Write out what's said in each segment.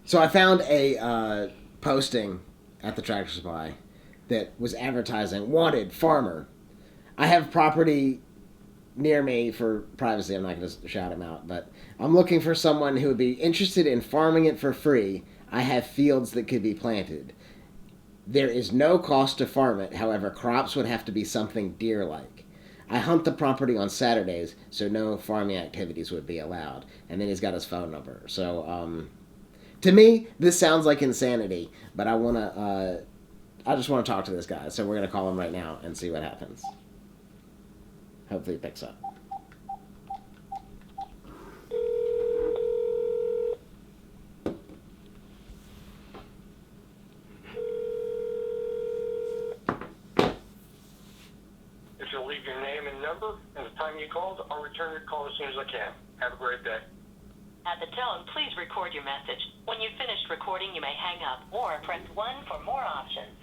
So I found a posting at the Tractor Supply that was advertising wanted farmer. I have property near me for privacy. I'm not going to shout him out, but I'm looking for someone who would be interested in farming it for free. I have fields that could be planted. There is no cost to farm it. However, crops would have to be something deer-like. I hunt the property on Saturdays, so no farming activities would be allowed. And then he's got his phone number. So, to me, this sounds like insanity, but I just want to talk to this guy. So we're gonna call him right now and see what happens. Hopefully, he picks up. If you'll leave your name and number and the time you called, I'll return your call as soon as I can. Have a great day. At the tone, please record your message. When you've finished recording, you may hang up or press 1 for more options.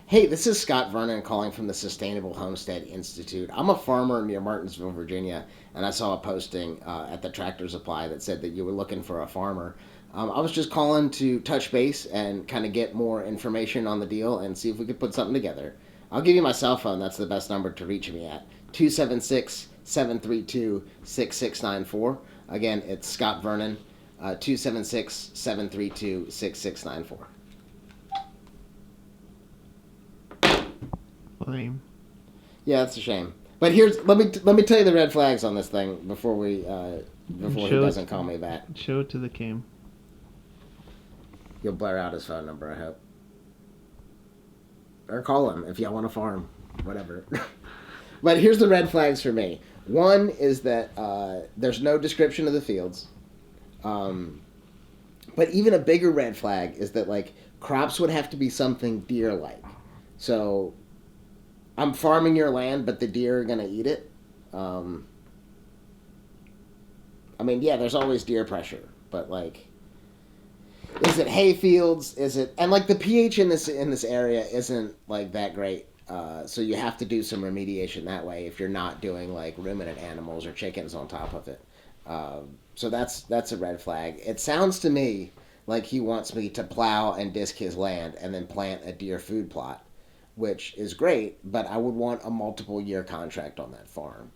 Hey, this is Scott Vernon calling from the Sustainable Homestead Institute. I'm a farmer near Martinsville, Virginia, and I saw a posting at the Tractor Supply that said that you were looking for a farmer. I was just calling to touch base and kind of get more information on the deal and see if we could put something together. I'll give you my cell phone. That's the best number to reach me at. 276-732-6694. Again, it's Scott Vernon, 276-732-6694. Lame. Yeah, that's a shame. But here's let me tell you the red flags on this thing before he doesn't call me back. Show it to the cam. You'll blur out his phone number, I hope. Or call him if y'all want to farm, whatever. But here's the red flags for me. One is that there's no description of the fields. But even a bigger red flag is that like crops would have to be something deer-like. So I'm farming your land, but the deer are gonna eat it. I mean, yeah, there's always deer pressure, but like, is it hay fields? Is it and like the pH in this area isn't like that great. So you have to do some remediation that way if you're not doing like ruminant animals or chickens on top of it. So that's a red flag. It sounds to me like he wants me to plow and disc his land and then plant a deer food plot, which is great, but I would want a multiple year contract on that farm.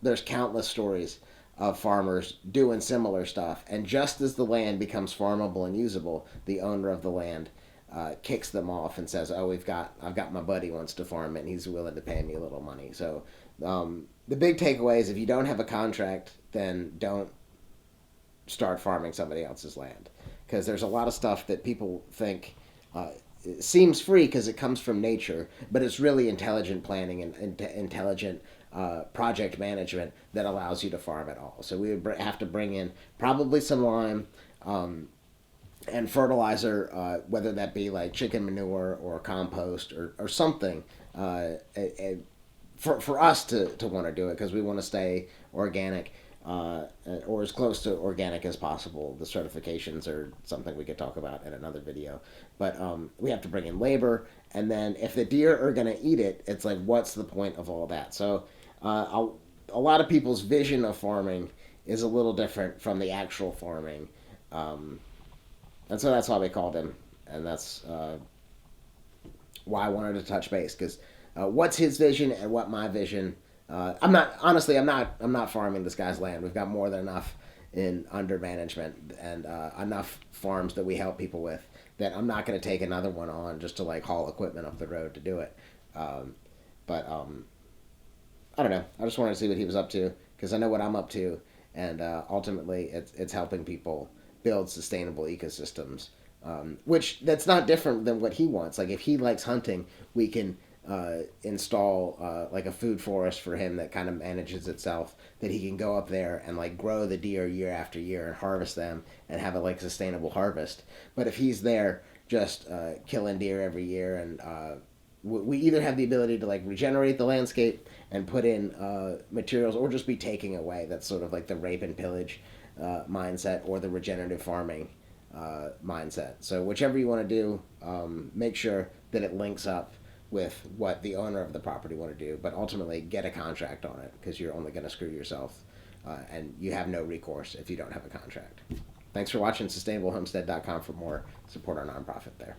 There's countless stories of farmers doing similar stuff, and just as the land becomes farmable and usable, the owner of the land kicks them off and says, "Oh, I've got my buddy wants to farm it, and he's willing to pay me a little money." So the big takeaway is if you don't have a contract, then don't start farming somebody else's land, because there's a lot of stuff that people think it seems free because it comes from nature, but it's really intelligent planning and intelligent project management that allows you to farm it all. So we would have to bring in probably some lime and fertilizer, whether that be like chicken manure or compost or something, for us to want to do it, because we want to stay organic. Or as close to organic as possible. The certifications are something we could talk about in another video. But we have to bring in labor, and then if the deer are going to eat it, it's like, what's the point of all that? So a lot of people's vision of farming is a little different from the actual farming. And so that's why we called him, and that's why I wanted to touch base, because what's his vision and what my vision. I'm not farming this guy's land. We've got more than enough in under management and enough farms that we help people with that I'm not going to take another one on just to like haul equipment up the road to do it. But I don't know. I just wanted to see what he was up to, because I know what I'm up to, and ultimately it's helping people build sustainable ecosystems, which that's not different than what he wants. Like if he likes hunting, we can install like a food forest for him that kind of manages itself, that he can go up there and like grow the deer year after year and harvest them and have a like sustainable harvest. But if he's there just killing deer every year, and we either have the ability to like regenerate the landscape and put in materials, or just be taking away. That's sort of like the rape and pillage mindset, or the regenerative farming mindset. So whichever you want to do, make sure that it links up with what the owner of the property want to do, but ultimately get a contract on it, because you're only going to screw yourself, and you have no recourse if you don't have a contract. Thanks for watching. SustainableHomestead.com for more. Support our nonprofit there.